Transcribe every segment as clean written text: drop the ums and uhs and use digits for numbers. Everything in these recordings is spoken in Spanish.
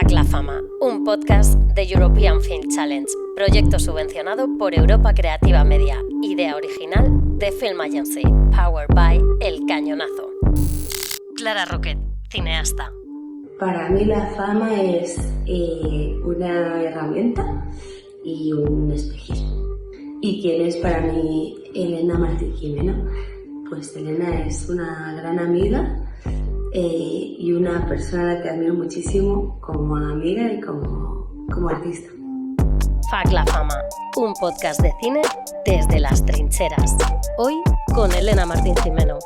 Fuck la Fama, un podcast de European Film Challenge, proyecto subvencionado por Europa Creativa Media, idea original de Film Agency, powered by El Cañonazo. Clara Roquet, cineasta. Para mí la fama es una herramienta y un espejismo. ¿Y quién es para mí Elena Martín Gimeno? Pues Elena es una gran amiga y una persona a la que admiro muchísimo como amiga y como artista. Fuck la Fama, un podcast de cine desde las trincheras. Hoy con Elena Martín Gimeno.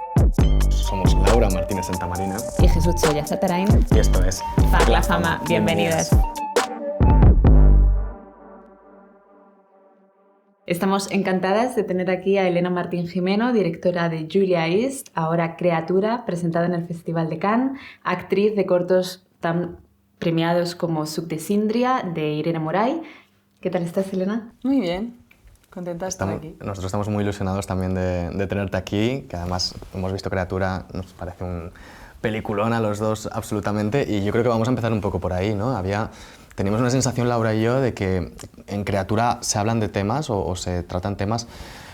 Somos Laura Martínez Santamarina y Jesús Choya Zatarain. Y esto es Fuck la Fama. Bienvenidas. Estamos encantadas de tener aquí a Elena Martín Gimeno, directora de Julia East, ahora Creatura, presentada en el Festival de Cannes, actriz de cortos tan premiados como Suc de Síndria, de Irene Moray. ¿Qué tal estás, Elena? Muy bien, contenta de estar aquí. Nosotros estamos muy ilusionados también de tenerte aquí, que además hemos visto Creatura, nos parece un peliculón a los dos absolutamente, y yo creo que vamos a empezar un poco por ahí, ¿no? Teníamos una sensación, Laura y yo, de que en Creatura se hablan de temas o se tratan temas,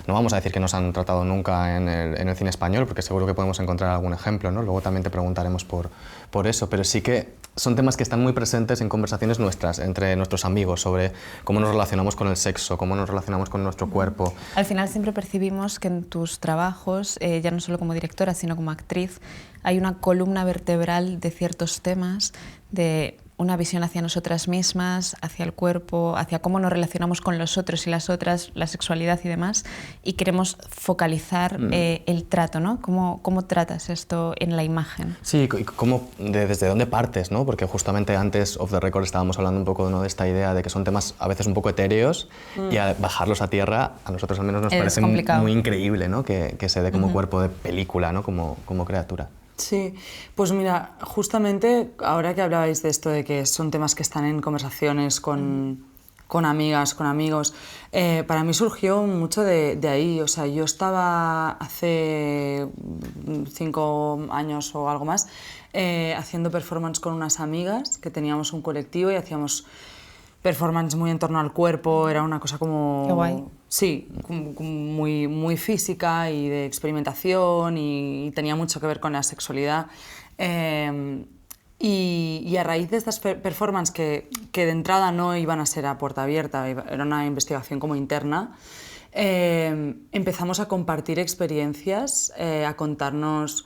no vamos a decir que no se han tratado nunca en el cine español, porque seguro que podemos encontrar algún ejemplo, ¿no? Luego también te preguntaremos por eso, pero sí que son temas que están muy presentes en conversaciones nuestras, entre nuestros amigos, sobre cómo nos relacionamos con el sexo, cómo nos relacionamos con nuestro cuerpo. Al final siempre percibimos que en tus trabajos, ya no solo como directora, sino como actriz, hay una columna vertebral de ciertos temas, de una visión hacia nosotras mismas, hacia el cuerpo, hacia cómo nos relacionamos con los otros y las otras, la sexualidad y demás, y queremos focalizar el trato, ¿no? ¿Cómo tratas esto en la imagen? Sí, y desde dónde partes, ¿no? Porque justamente antes, off the record, estábamos hablando un poco, ¿no?, de esta idea de que son temas a veces un poco etéreos y bajarlos a tierra, a nosotros al menos nos parece muy increíble, ¿no? Que se dé como cuerpo de película, ¿no? Como Creatura. Sí, pues mira, justamente ahora que hablabais de esto de que son temas que están en conversaciones con amigas, con amigos, para mí surgió mucho de ahí. O sea, yo estaba hace 5 años o algo más haciendo performance con unas amigas, que teníamos un colectivo y hacíamos performance muy en torno al cuerpo, era una cosa como... Qué guay. Sí, muy física y de experimentación y tenía mucho que ver con la sexualidad. Y a raíz de estas performances que de entrada no iban a ser a puerta abierta, era una investigación como interna, empezamos a compartir experiencias, a contarnos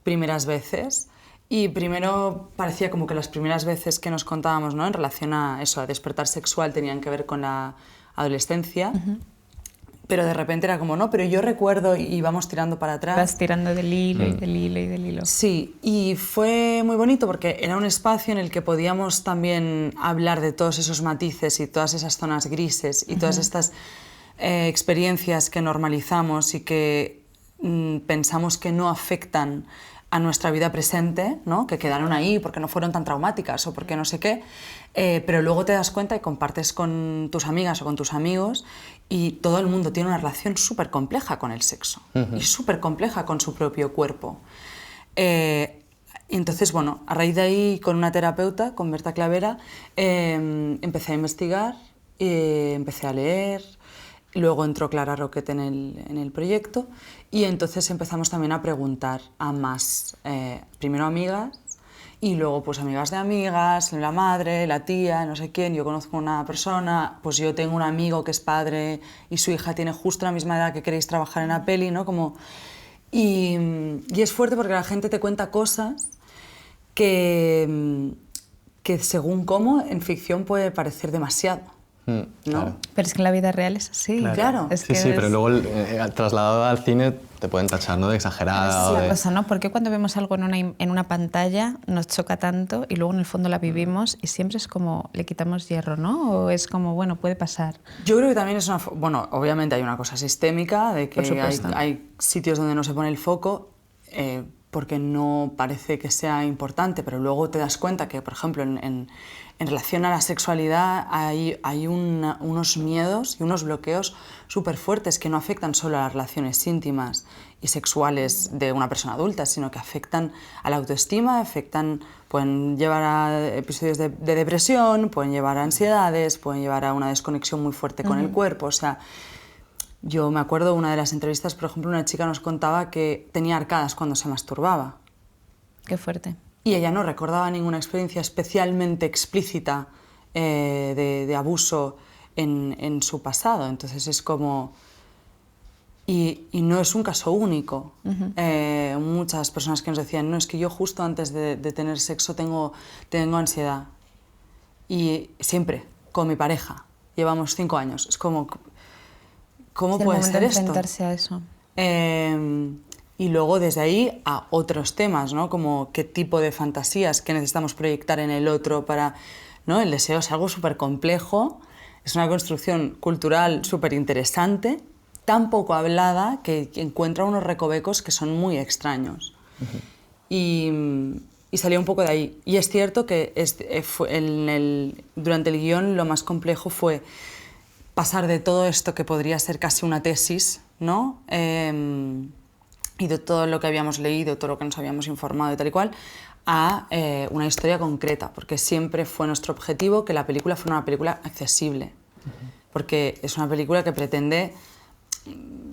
primeras veces. Y primero parecía como que las primeras veces que nos contábamos, ¿no?, en relación a eso, a despertar sexual, tenían que ver con la adolescencia. Pero de repente era como, no, pero yo recuerdo, y vamos tirando para atrás. Vas tirando del hilo y del hilo y del hilo. Sí, y fue muy bonito porque era un espacio en el que podíamos también hablar de todos esos matices y todas esas zonas grises y todas estas experiencias que normalizamos y que pensamos que no afectan a nuestra vida presente, ¿no?, que quedaron ahí porque no fueron tan traumáticas o porque no sé qué, pero luego te das cuenta y compartes con tus amigas o con tus amigos y todo el mundo tiene una relación súper compleja con el sexo y súper compleja con su propio cuerpo. Entonces, bueno, a raíz de ahí, con una terapeuta, con Berta Clavera, empecé a investigar, empecé a leer. Luego entró Clara Roquet en el proyecto y entonces empezamos también a preguntar a más, primero amigas y luego pues amigas de amigas, la madre, la tía, no sé quién. Yo conozco una persona, pues yo tengo un amigo que es padre y su hija tiene justo la misma edad que queréis trabajar en la peli, ¿no? Y es fuerte porque la gente te cuenta cosas que según cómo en ficción puede parecer demasiado. ¿no? Claro. Pero es que en la vida real es así. Claro. Es que Sí, pero luego trasladado al cine te pueden tachar, ¿no?, de exagerada. Es la cosa, ¿no? Porque cuando vemos algo en una pantalla nos choca tanto y luego en el fondo la vivimos y siempre es como le quitamos hierro, ¿no? O es como, bueno, puede pasar. Yo creo que también es una... Bueno, obviamente hay una cosa sistémica de que hay sitios donde no se pone el foco. porque no parece que sea importante, pero luego te das cuenta que, por ejemplo, en relación a la sexualidad hay unos miedos y unos bloqueos súper fuertes que no afectan solo a las relaciones íntimas y sexuales de una persona adulta, sino que afectan a la autoestima, pueden llevar a episodios de depresión, pueden llevar a ansiedades, pueden llevar a una desconexión muy fuerte con el cuerpo. O sea, yo me acuerdo de una de las entrevistas, por ejemplo, una chica nos contaba que tenía arcadas cuando se masturbaba. Qué fuerte. Y ella no recordaba ninguna experiencia especialmente explícita de abuso en su pasado. Entonces es como... Y no es un caso único. Muchas personas que nos decían, no, es que yo justo antes de tener sexo tengo ansiedad. Y siempre, con mi pareja. Llevamos 5 años. Es como... ¿Cómo puede ser esto? Enfrentarse a eso. Y luego desde ahí a otros temas, ¿no? Como qué tipo de fantasías que necesitamos proyectar en el otro para... ¿no? El deseo es algo súper complejo, es una construcción cultural súper interesante, tan poco hablada que encuentra unos recovecos que son muy extraños. Y salió un poco de ahí. Y es cierto que durante el guión lo más complejo fue pasar de todo esto que podría ser casi una tesis, ¿no? Y de todo lo que habíamos leído, todo lo que nos habíamos informado y tal y cual, a una historia concreta, porque siempre fue nuestro objetivo que la película fuera una película accesible, porque es una película que pretende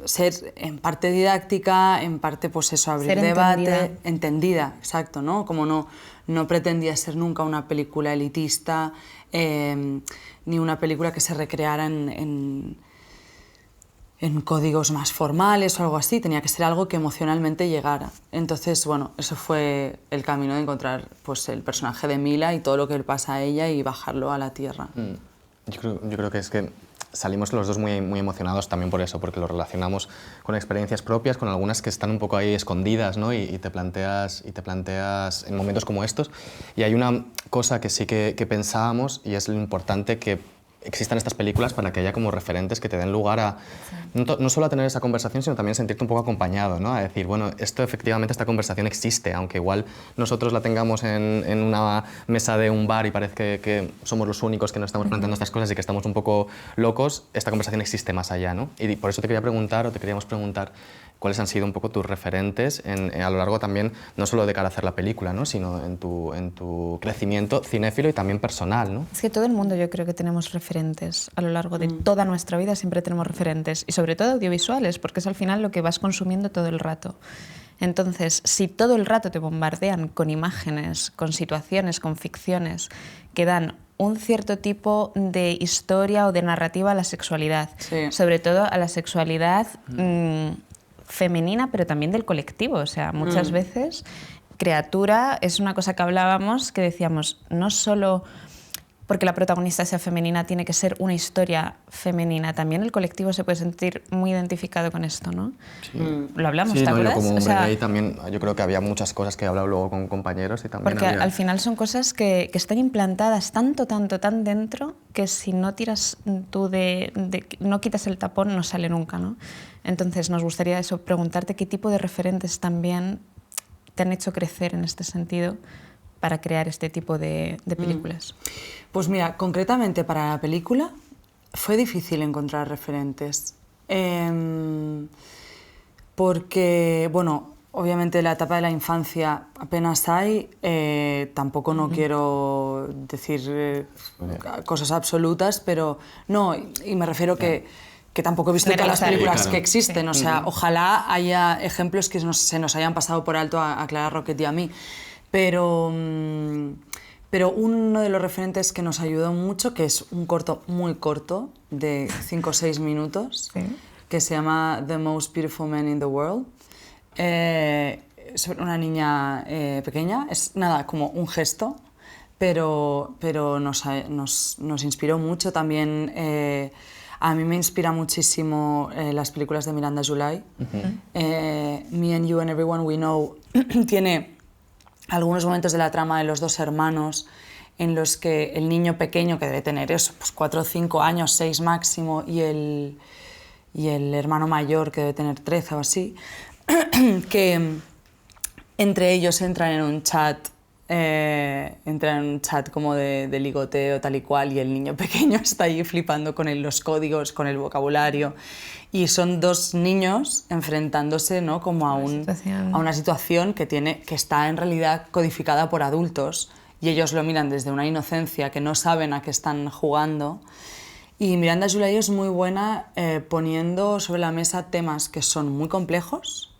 ser en parte didáctica, en parte pues eso, abrir ser debate, entendida, exacto, ¿no? Como no pretendía ser nunca una película elitista, ni una película que se recreara en códigos más formales o algo así, tenía que ser algo que emocionalmente llegara. Entonces, bueno, eso fue el camino de encontrar pues, el personaje de Mila y todo lo que le pasa a ella y bajarlo a la tierra. Yo creo que es que salimos los dos muy, muy emocionados también por eso, porque lo relacionamos con experiencias propias, con algunas que están un poco ahí escondidas, ¿no? y te planteas en momentos como estos. Y hay una cosa que sí que pensábamos, y es lo importante que existan estas películas para que haya como referentes que te den lugar a no solo a tener esa conversación, sino también sentirte un poco acompañado, ¿no? A decir, bueno, efectivamente esta conversación existe, aunque igual nosotros la tengamos en una mesa de un bar y parece que somos los únicos que nos estamos planteando estas cosas y que estamos un poco locos, esta conversación existe más allá, ¿no? Y por eso te queríamos preguntar cuáles han sido un poco tus referentes a lo largo también, no solo de cara a hacer la película, ¿no? Sino en tu crecimiento cinéfilo y también personal, ¿no? Es que todo el mundo yo creo que tenemos referentes a lo largo de toda nuestra vida, siempre tenemos referentes, y sobre todo audiovisuales, porque es al final lo que vas consumiendo todo el rato. Entonces, si todo el rato te bombardean con imágenes, con situaciones, con ficciones que dan un cierto tipo de historia o de narrativa a la sexualidad, Sí. sobre todo a la sexualidad femenina, pero también del colectivo. O sea, muchas veces criatura es una cosa que hablábamos, que decíamos, no solo porque la protagonista sea femenina tiene que ser una historia femenina, también el colectivo se puede sentir muy identificado con esto, ¿no? Sí. Lo hablamos, sí, ¿te no, acuerdas? yo como O hombre sea, gay también, yo creo que había muchas cosas que he hablado luego con compañeros y también porque había... al final son cosas que están implantadas tan dentro que si no tiras tú no quitas el tapón no sale nunca, ¿no? Entonces nos gustaría eso, preguntarte qué tipo de referentes también te han hecho crecer en este sentido para crear este tipo de películas. Pues mira, concretamente para la película fue difícil encontrar referentes. Porque, bueno, obviamente la etapa de la infancia apenas hay, tampoco no quiero decir cosas absolutas, pero no, y me refiero que tampoco he visto todas las películas claro. que existen, Sí. o sea, ojalá haya ejemplos que se nos hayan pasado por alto a Clara Roquet y a mí, pero uno de los referentes que nos ayudó mucho, que es un corto muy corto, de 5 o 6 minutos, Sí. que se llama The Most Beautiful Man in the World. Es una niña pequeña, es nada, como un gesto, pero nos inspiró mucho también. A mí me inspira muchísimo las películas de Miranda July. Me and You and Everyone We Know tiene algunos momentos de la trama de los dos hermanos en los que el niño pequeño, que debe tener eso, pues 4 o 5 años, 6 máximo, y el hermano mayor, que debe tener 13 o así, que Entre ellos entran en un chat como de ligoteo tal y cual, y el niño pequeño está ahí flipando con los códigos, con el vocabulario, y son dos niños enfrentándose, ¿no? como a una situación que está en realidad codificada por adultos, y ellos lo miran desde una inocencia que no saben a qué están jugando. Y Miranda July es muy buena poniendo sobre la mesa temas que son muy complejos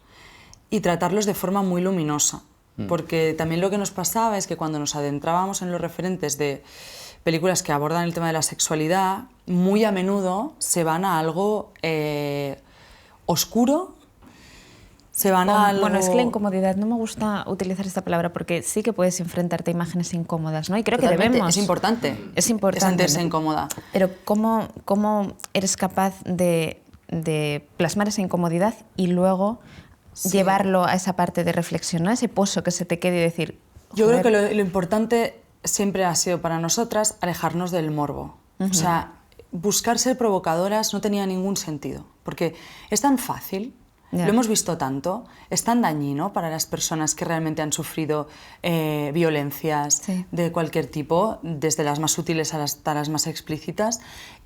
y tratarlos de forma muy luminosa. Porque también lo que nos pasaba es que cuando nos adentrábamos en los referentes de películas que abordan el tema de la sexualidad, muy a menudo se van a algo oscuro, se van a algo... Bueno, es que la incomodidad, no me gusta utilizar esta palabra porque sí que puedes enfrentarte a imágenes incómodas, ¿no? Y creo Totalmente, que debemos... Es importante. Es importante. Es sentirse incómoda. Pero ¿cómo eres capaz de plasmar esa incomodidad y luego llevarlo a esa parte de reflexión, ¿no? Ese pozo que se te quede y decir... Yo creo que lo importante siempre ha sido para nosotras alejarnos del morbo. O sea, buscar ser provocadoras no tenía ningún sentido, porque es tan fácil, lo hemos visto tanto, es tan dañino para las personas que realmente han sufrido violencias de cualquier tipo, desde las más sutiles hasta las más explícitas.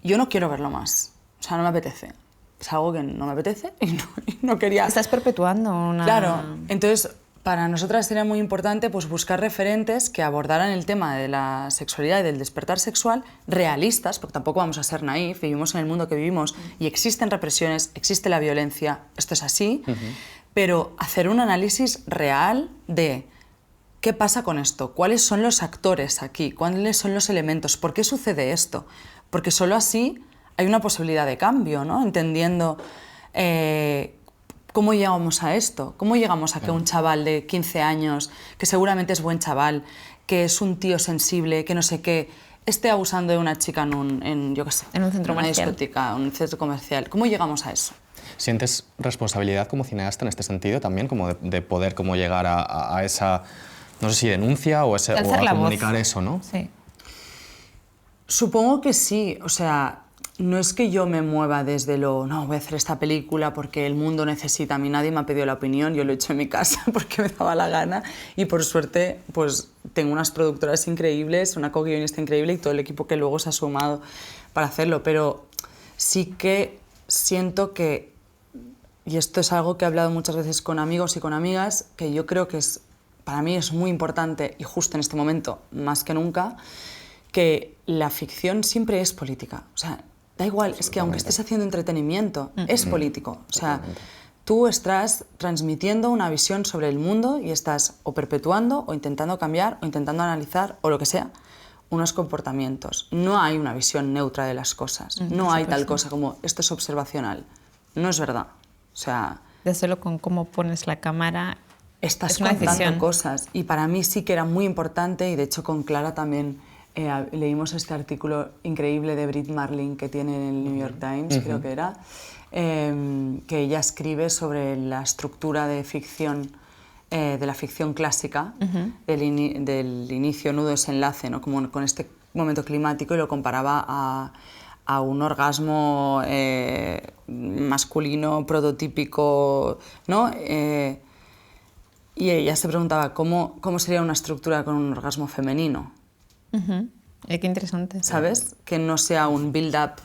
Yo no quiero verlo más, o sea, no me apetece. Es algo que no me apetece y no quería... Estás perpetuando una... Claro, entonces para nosotras era muy importante pues, buscar referentes que abordaran el tema de la sexualidad y del despertar sexual realistas, porque tampoco vamos a ser naif, vivimos en el mundo que vivimos y existen represiones, existe la violencia, esto es así, pero hacer un análisis real de qué pasa con esto, cuáles son los actores aquí, cuáles son los elementos, por qué sucede esto, porque solo así hay una posibilidad de cambio, ¿no? Entendiendo cómo llegamos a esto, cómo llegamos a que un chaval de 15 años, que seguramente es buen chaval, que es un tío sensible, que no sé qué, esté abusando de una chica en un centro comercial, discoteca, un centro comercial. ¿Cómo llegamos a eso? ¿Sientes responsabilidad como cineasta en este sentido también, como de poder como llegar a esa, no sé si denuncia o a comunicar eso, ¿no? Sí. Supongo que sí, o sea, no es que yo me mueva desde no, voy a hacer esta película porque el mundo necesita, a mí nadie me ha pedido la opinión, yo lo he hecho en mi casa porque me daba la gana y por suerte pues tengo unas productoras increíbles, una co-guionista increíble y todo el equipo que luego se ha sumado para hacerlo, pero sí que siento que, y esto es algo que he hablado muchas veces con amigos y con amigas, que yo creo que para mí es muy importante y justo en este momento, más que nunca, que la ficción siempre es política, o sea, da igual, es que aunque estés haciendo entretenimiento, es político. O sea, tú estás transmitiendo una visión sobre el mundo y estás o perpetuando o intentando cambiar o intentando analizar o lo que sea unos comportamientos. No hay una visión neutra de las cosas. No hay tal cosa como esto es observacional. No es verdad. O sea... De solo con cómo pones la cámara... Estás contando cosas. Y para mí sí que era muy importante y de hecho con Clara también... leímos este artículo increíble de Brit Marling que tiene en el New York Times, creo que era, que ella escribe sobre la estructura de ficción, de la ficción clásica, del inicio, nudo, desenlace, ¿no? Como con este momento climático y lo comparaba a un orgasmo masculino, prototípico, ¿no? Y ella se preguntaba cómo sería una estructura con un orgasmo femenino. Qué interesante. ¿Sabes? Que no sea un build-up,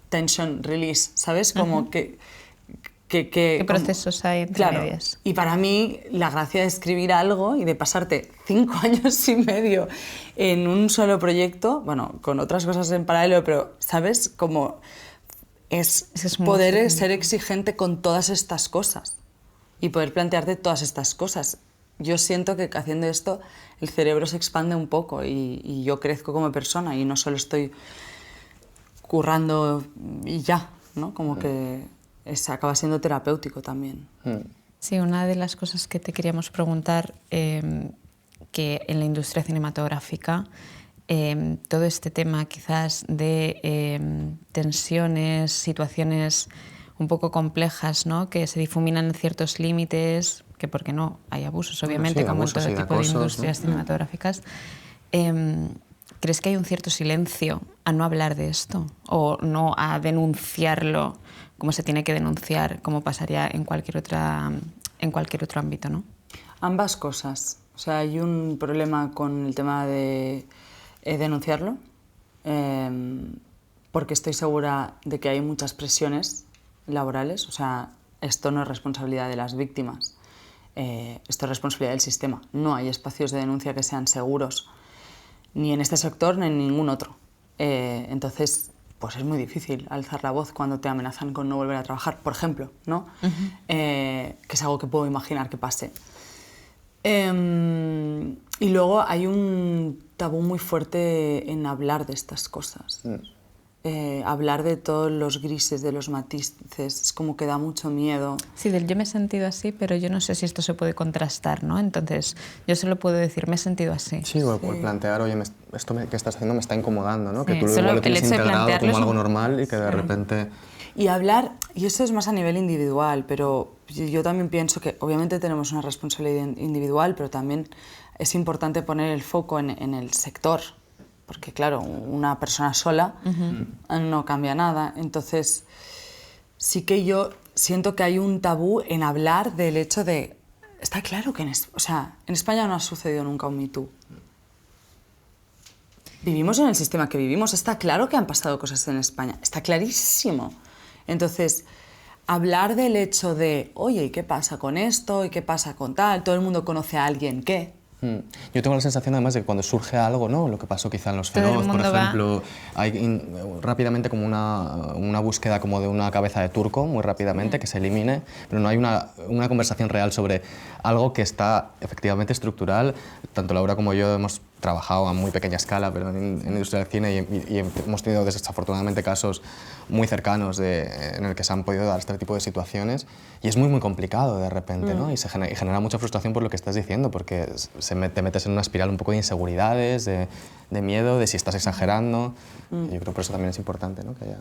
tension, release, ¿sabes? Como ¿Qué procesos hay entre medias? Y para mí la gracia de escribir algo y de pasarte 5 años y medio en un solo proyecto, bueno, con otras cosas en paralelo, pero ¿sabes? Como es poder ser exigente con todas estas cosas y poder plantearte todas estas cosas. Yo siento que haciendo esto el cerebro se expande un poco y yo crezco como persona y no solo estoy currando y ya, ¿no? Como que acaba siendo terapéutico también. Sí, una de las cosas que te queríamos preguntar, que en la industria cinematográfica todo este tema quizás de tensiones, situaciones un poco complejas, ¿no? Que se difuminan en ciertos límites, que porque no hay abusos, obviamente, sí, como abusos, en todo tipo de industrias cinematográficas. ¿Crees que hay un cierto silencio a no hablar de esto? ¿O no a denunciarlo como se tiene que denunciar, como pasaría en cualquier otro ámbito, ¿no? Ambas cosas. O sea, hay un problema con el tema de denunciarlo, porque estoy segura de que hay muchas presiones laborales. O sea, esto no es responsabilidad de las víctimas, esto es responsabilidad del sistema. No hay espacios de denuncia que sean seguros, ni en este sector ni en ningún otro. Entonces, pues es muy difícil alzar la voz cuando te amenazan con no volver a trabajar, por ejemplo, ¿no? Que es algo que puedo imaginar que pase. Y luego hay un tabú muy fuerte en hablar de estas cosas. Hablar de todos los grises, de los matices, es como que da mucho miedo. Sí, yo me he sentido así, pero yo no sé si esto se puede contrastar, ¿no? Entonces, yo solo puedo decir, me he sentido así. Sí, o plantear, oye, esto que estás haciendo me está incomodando, ¿no? Que tú Solo igual lo el tienes hecho de integrado como plantearlo algo normal y que de repente... Y hablar, y eso es más a nivel individual, pero yo también pienso que obviamente tenemos una responsabilidad individual, pero también es importante poner el foco en el sector. Porque claro, una persona sola no cambia nada. Entonces, sí que yo siento que hay un tabú en hablar del hecho de... Está claro que en España no ha sucedido nunca un Me Too. Vivimos en el sistema que vivimos. Está claro que han pasado cosas en España. Está clarísimo. Entonces, hablar del hecho de, oye, ¿y qué pasa con esto? ¿Y qué pasa con tal? Todo el mundo conoce a alguien que... Yo tengo la sensación además de que cuando surge algo, ¿no? Lo que pasó quizá en los Fenoz, por ejemplo, hay rápidamente como una búsqueda como de una cabeza de turco, muy rápidamente, que se elimine, pero no hay una conversación real sobre algo que está efectivamente estructural. Tanto Laura como yo hemos trabajado a muy pequeña escala, pero en industria del cine y hemos tenido desafortunadamente casos muy cercanos en el que se han podido dar este tipo de situaciones y es muy complicado de repente, ¿no? Y genera mucha frustración por lo que estás diciendo, porque te metes en una espiral un poco de inseguridades, de miedo, de si estás exagerando. Yo creo que por eso también es importante, ¿no? Que haya...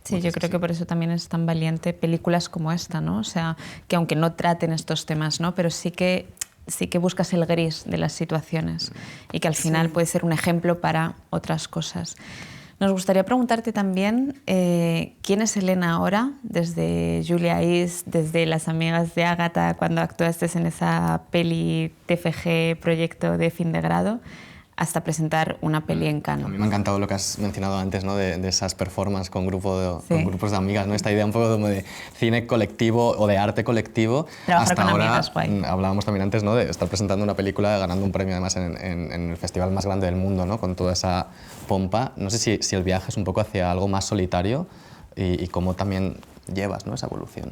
Sí, yo creo que por eso también es tan valiente películas como esta, ¿no? O sea, que aunque no traten estos temas, ¿no? Pero sí que buscas el gris de las situaciones y que al final puede ser un ejemplo para otras cosas. Nos gustaría preguntarte también quién es Elena ahora, desde Julia East, desde Las amigas de Ágata, cuando actuaste en esa peli TFG, proyecto de fin de grado, hasta presentar una peli en Cannes. A mí me ha encantado lo que has mencionado antes, ¿no? de esas performances con grupos de amigas, ¿no? Esta idea un poco como de cine colectivo o de arte colectivo. Trabajar hasta con ahora amigas, guay. Hablábamos también antes, ¿no? De estar presentando una película, ganando un premio además en el festival más grande del mundo, ¿no? Con toda esa pompa. No sé si el viaje es un poco hacia algo más solitario y cómo también llevas, ¿no? Esa evolución.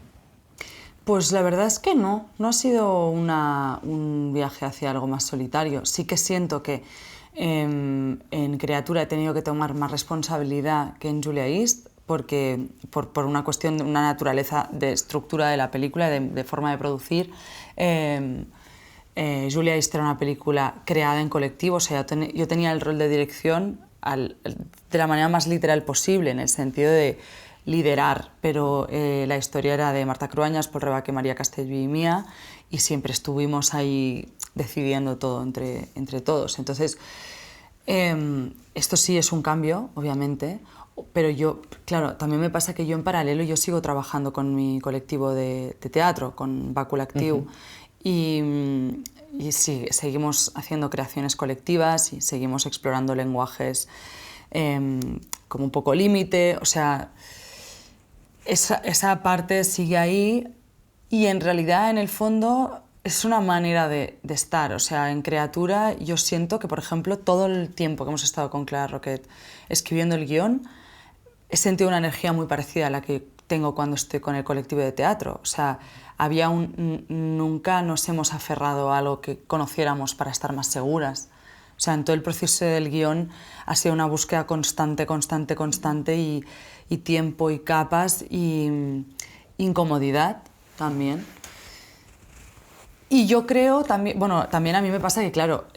Pues la verdad es que no ha sido un viaje hacia algo más solitario. Sí que siento que en Criatura he tenido que tomar más responsabilidad que en Julia East, porque por una cuestión de una naturaleza de estructura de la película, de forma de producir. Julia East era una película creada en colectivo, o sea, yo tenía el rol de dirección de la manera más literal posible, en el sentido de liderar, pero la historia era de Marta Cruañas, Pol Rebaque, María Castellví y mía, y siempre estuvimos ahí decidiendo todo entre todos. Entonces, esto sí es un cambio, obviamente, pero yo, claro, también me pasa que yo en paralelo yo sigo trabajando con mi colectivo de teatro, con Bàcul Actiu, y sí, seguimos haciendo creaciones colectivas y seguimos explorando lenguajes como un poco límite, o sea, esa parte sigue ahí y en realidad, en el fondo, es una manera de estar. O sea, en Criatura yo siento que, por ejemplo, todo el tiempo que hemos estado con Clara Roquet escribiendo el guión, he sentido una energía muy parecida a la que tengo cuando estoy con el colectivo de teatro. O sea, nunca nos hemos aferrado a algo que conociéramos para estar más seguras. O sea, en todo el proceso del guión ha sido una búsqueda constante y tiempo y capas y incomodidad también. Y yo creo también, bueno, también a mí me pasa que, claro,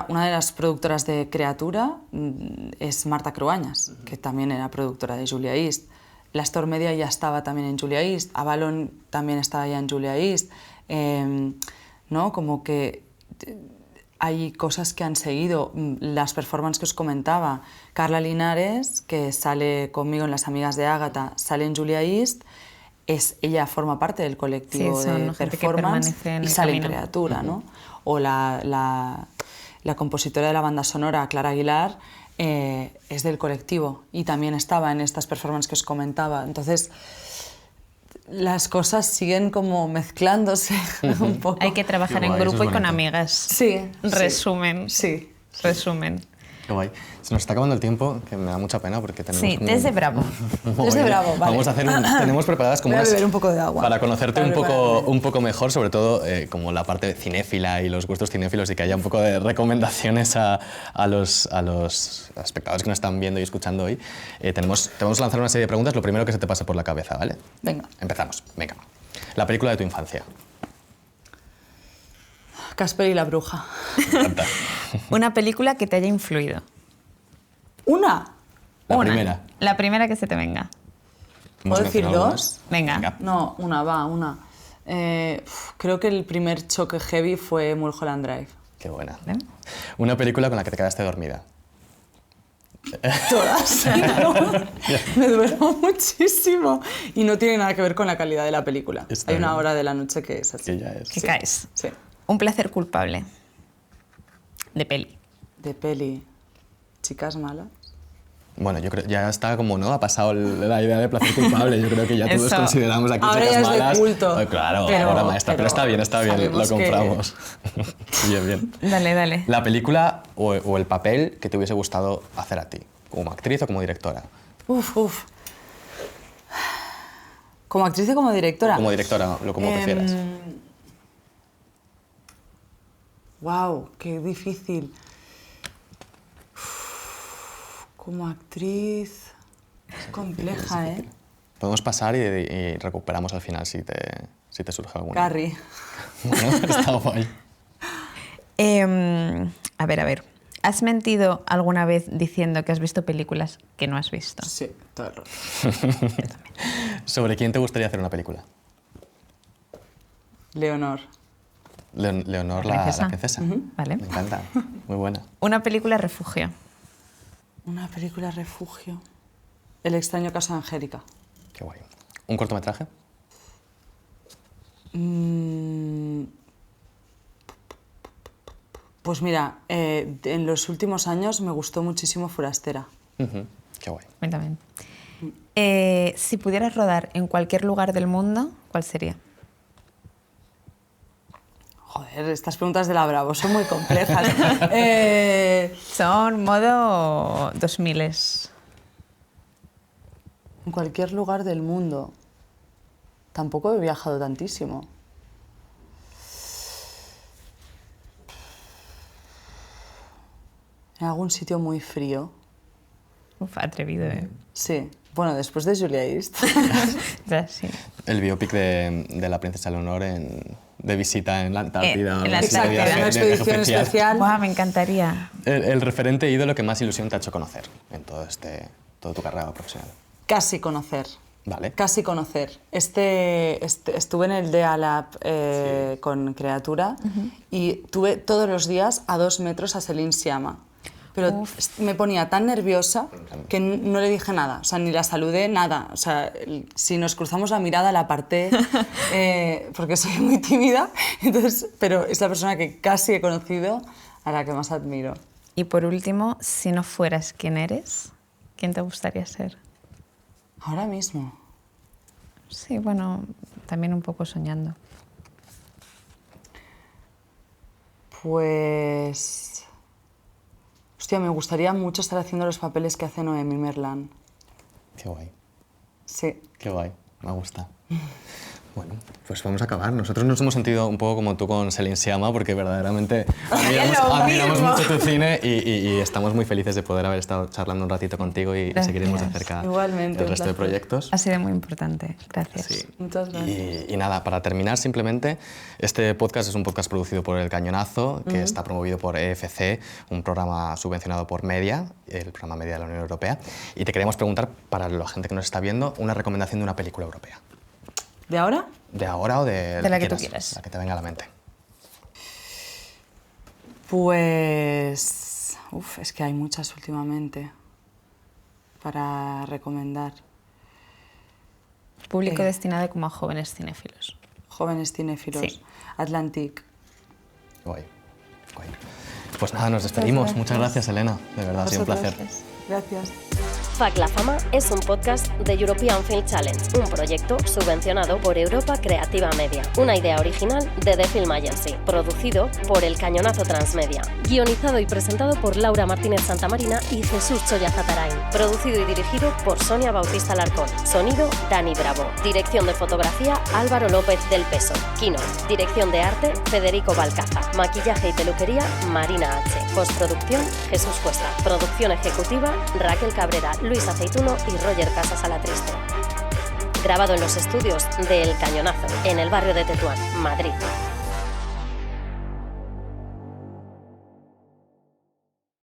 una de las productoras de Criatura es Marta Cruañas, que también era productora de Julia East. La Store Media ya estaba también en Julia East, Avalon también estaba ya en Julia East, ¿no? Como que hay cosas que han seguido. Las performances que os comentaba, Carla Linares, que sale conmigo en Las amigas de Ágata, sale en Julia East, ella forma parte del colectivo Sí, son de gente que performance permanece en y el sale en camino. Creatura, ¿no? O la compositora de la banda sonora, Clara Aguilar, es del colectivo y también estaba en estas performances que os comentaba. Entonces, las cosas siguen como mezclándose un poco. Hay que trabajar Qué en guay, eso grupo es y con bonito. amigas. Sí. Resumen. Sí. Resumen. Qué guay. Se nos está acabando el tiempo, que me da mucha pena porque tenemos Sí, como desde Bravo. Desde Bravo, vale. Vamos a hacer tenemos preparadas como Voy a unas- beber un poco de agua para conocerte para un prepararme. poco mejor, sobre todo como la parte cinéfila y los gustos cinéfilos y que haya un poco de recomendaciones a los espectadores que nos están viendo y escuchando hoy. Te vamos a lanzar una serie de preguntas, lo primero que se te pase por la cabeza, ¿vale? Venga. Empezamos, venga. La película de tu infancia. Casper y la bruja. Me encanta. Una película que te haya influido. ¿Una? La Una. primera. La primera que se te venga. ¿Hemos ¿Puedo decir mencionado dos? algunas? Venga. No, una. Creo que el primer choque heavy fue Mulholland Drive. Qué buena. ¿Ven? Una película con la que te quedaste dormida. Todas. ¿No? Me duermo muchísimo. Y no tiene nada que ver con la calidad de la película. Está Hay una bien. hora de la noche que es así. Que ya es. Que caes. Sí. Un placer culpable. De peli. De peli. Chicas malas. Bueno, yo creo ya está como, ¿no? Ha pasado la idea de placer culpable. Yo creo que ya todos Eso. consideramos aquí Ahora chicas ya es de malas. culto. Claro, Pero- ahora maestra. Pero está bien, sabemos lo que- compramos. Bien, bien. Dale, dale. La película o el papel que te hubiese gustado hacer a ti, como actriz o como directora. Uf. ¿Como actriz o como directora? Como directora, lo como prefieras. Wow, qué difícil. Como actriz. Es compleja, ¿eh? Podemos pasar y recuperamos al final si te surge alguna. Carrie. Bueno, está guay. A ver. ¿Has mentido alguna vez diciendo que has visto películas que no has visto? Sí, todo el rato. ¿Sobre quién te gustaría hacer una película? Leonor. Leonor, La princesa. la princesa. Vale. Me encanta. Muy buena. Una película refugio. Una película refugio. El extraño caso de Angélica. Qué guay. ¿Un cortometraje? Pues mira, en los últimos años me gustó muchísimo Forastera. Ujú. Qué guay. A mí también. Si pudieras rodar en cualquier lugar del mundo, ¿cuál sería? Joder, estas preguntas de la Bravo son muy complejas. Son modo 2000. En cualquier lugar del mundo. Tampoco he viajado tantísimo. En algún sitio muy frío. Uf, atrevido, ¿eh? Sí. Bueno, después de Julia East. Ya, sí. El biopic de la princesa Leonor de visita en la Antártida. En la algo así, Antártida. de viaje- Una de viaje expedición oficial. especial. Buah, me encantaría. El referente ídolo que más ilusión te ha hecho conocer en toda tu carrera profesional. Casi conocer. Vale. Casi conocer. Estuve en el DEA Lab con Creatura y tuve todos los días a 2 metros a Celine Sciamma. Pero me ponía tan nerviosa que no le dije nada, o sea, ni la saludé, nada. O sea, si nos cruzamos la mirada la aparté porque soy muy tímida, entonces, pero es la persona que casi he conocido a la que más admiro. Y por último, si no fueras quien eres, ¿quién te gustaría ser? Ahora mismo. Sí, bueno, también un poco soñando. Pues... Hostia, me gustaría mucho estar haciendo los papeles que hace Noemí Merlan. Qué guay. Sí. Qué guay. Me gusta. Bueno, pues vamos a acabar. Nosotros nos hemos sentido un poco como tú con Celine Sciamma porque verdaderamente admiramos mucho tu cine y estamos muy felices de poder haber estado charlando un ratito contigo y Gracias. seguiremos de cerca Igualmente, el un resto de placer. proyectos. Ha sido muy importante. Gracias. Sí. Muchas gracias. Y nada, para terminar simplemente, este podcast es un podcast producido por El Cañonazo, que está promovido por EFC, un programa subvencionado por Media, el programa Media de la Unión Europea. Y te queríamos preguntar, para la gente que nos está viendo, una recomendación de una película europea. ¿De ahora? ¿De ahora o de la que tú quieras. La que te venga a la mente. Pues... Uf, es que hay muchas últimamente para recomendar. Público destinado como a jóvenes cinéfilos. Jóvenes cinéfilos. Sí. Atlantic. Guay. Pues nada, nos despedimos. Muchas gracias, Elena. De verdad, ha sido un placer. Gracias. Fuck la Fama es un podcast de European Film Challenge, un proyecto subvencionado por Europa Creativa Media, una idea original de The Film Agency, producido por El Cañonazo Transmedia, guionizado y presentado por Laura Martínez Santamarina y Jesús Choya Zatarain, producido y dirigido por Sonia Bautista Larcón, sonido Dani Bravo, dirección de fotografía Álvaro López del Peso, keynote, dirección de arte Federico Balcaza, maquillaje y peluquería Marina H, postproducción Jesús Cuesta, producción ejecutiva Raquel Cabrera, Luis Aceituno y Roger Casas Alatriste. Grabado en los estudios de El Cañonazo, en el barrio de Tetuán, Madrid.